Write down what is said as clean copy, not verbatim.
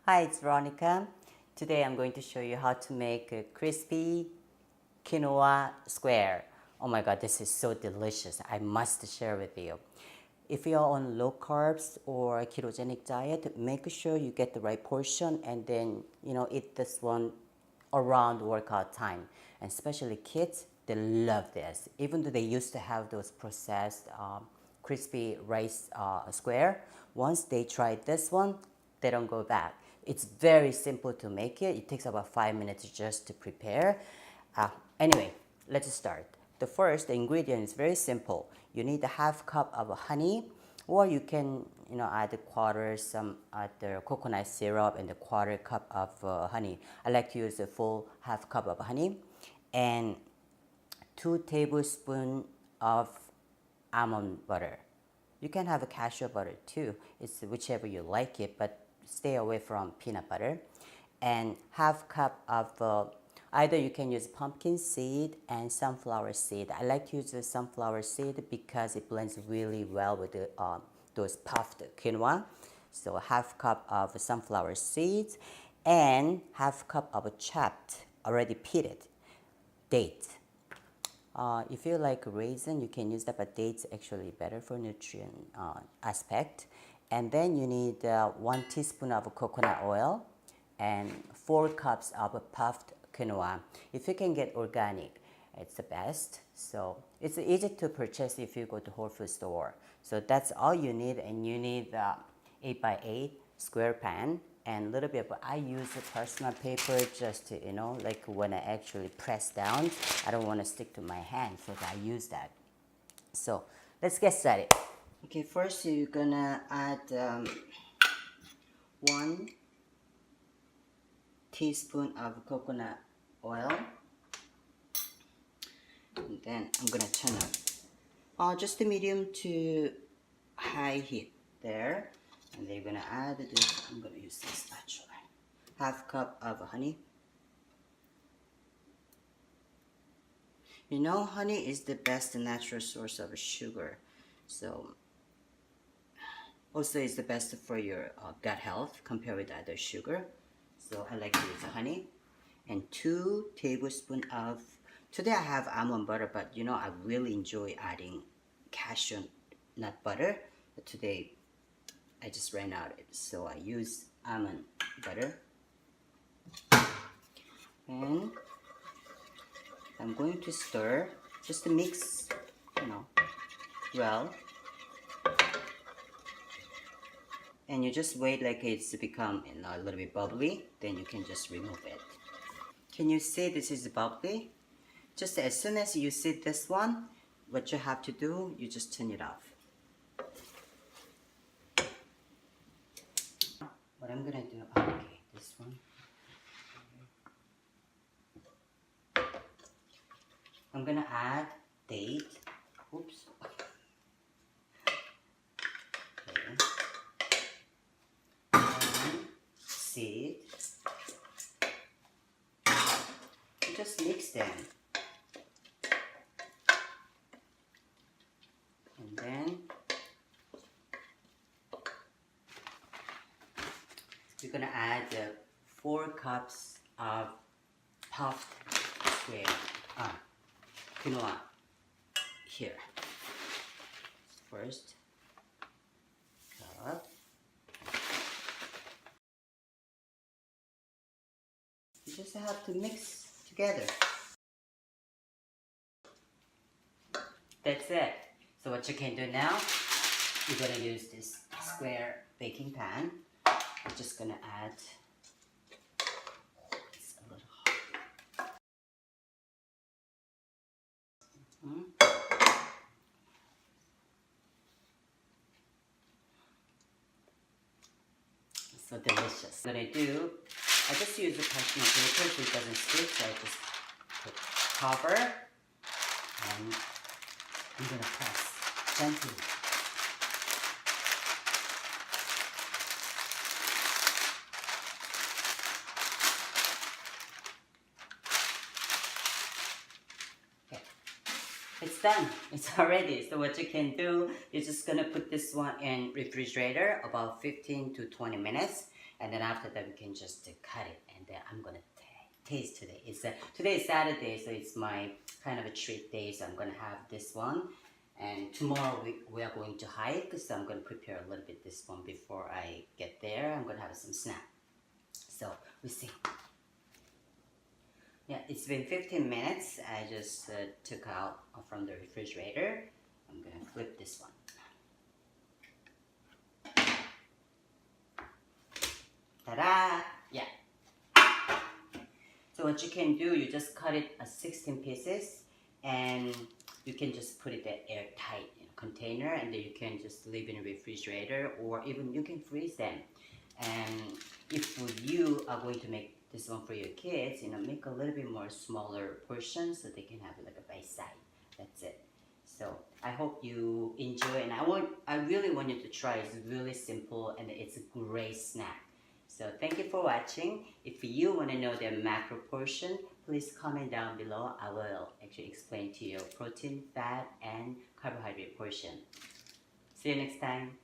Hi, it's Veronica. Today I'm going to show you how to make a crispy quinoa square. Oh my god, this is so delicious. I must share with you. If you're on low carbs or ketogenic diet, make sure you get the right portion and then, eat this one around workout time. And especially kids, they love this. Even though they used to have those processed crispy rice square, once they try this one, they don't go back. It's very simple to make it. It takes about 5 minutes just to prepare. Anyway, let's start. The ingredient is very simple. You need a half cup of honey, or you can add a quarter some other coconut syrup and a quarter cup of honey. I like to use a full half cup of honey and 2 tablespoons of almond butter. You can have a cashew butter too. It's whichever you like it, but stay away from peanut butter. And half cup of either you can use pumpkin seed and sunflower seed. I like to use the sunflower seed because it blends really well with those puffed quinoa. So half cup of sunflower seeds and half cup of chopped, already pitted dates. If you like raisin, you can use that, but dates actually better for nutrient aspect. And then you need 1 teaspoon of coconut oil and 4 cups of puffed quinoa. If you can get organic, it's the best. So it's easy to purchase if you go to Whole Foods store. So that's all you need, and you need 8x8 square pan and a little bit of, I use a personal paper just to, like when I actually press down, I don't want to stick to my hand, so I use that. So let's get started. Okay, first you're gonna add 1 teaspoon of coconut oil, and then I'm gonna turn on just a medium to high heat there, and then you're gonna add this. I'm gonna use this spatula. Half cup of honey. Honey is the best natural source of sugar, so also it's the best for your gut health compared with other sugar. So I like to use honey. And 2 tablespoons of, today I have almond butter, but I really enjoy adding cashew nut butter. But today I just ran out of it, so I use almond butter. And I'm going to stir just to mix, well. And you just wait like it's to become a little bit bubbly, then you can just remove it. Can you see this is bubbly? Just as soon as you see this one, what you have to do, you just turn it off. What I'm gonna do, okay, this one. I'm gonna add date. Oops. Okay. And seed. Just mix them. And then you're gonna add 4 cups of puffed square quinoa here. First cup. You just have to mix together. That's it. So what you can do now, you're gonna use this square baking pan. I'm just gonna add, it's a little hot. So delicious. What I do, I just use the parchment paper so it doesn't stick. So I just put cover, and I'm gonna press gently. Okay, it's done. It's already. So what you can do, you're just gonna put this one in refrigerator about 15 to 20 minutes. and then after that we can just cut it, and then I'm gonna taste today. Today is Saturday, so it's my kind of a treat day, so I'm gonna have this one. And tomorrow we are going to hike, so I'm gonna prepare a little bit this one before I get there. I'm gonna have some snack. So we'll see. Yeah, it's been 15 minutes. I just took out from the refrigerator. I'm gonna flip this one. Ta-da! Yeah. So what you can do, you just cut it as 16 pieces, and you can just put it in an airtight container, and then you can just leave it in the refrigerator, or even you can freeze them. And if you are going to make this one for your kids, make a little bit more smaller portions so they can have like a bite size. That's it. So I hope you enjoy, and I really want you to try. It's really simple, and it's a great snack. So thank you for watching. If you want to know the macro portion, please comment down below. I will actually explain to you protein, fat, and carbohydrate portion. See you next time.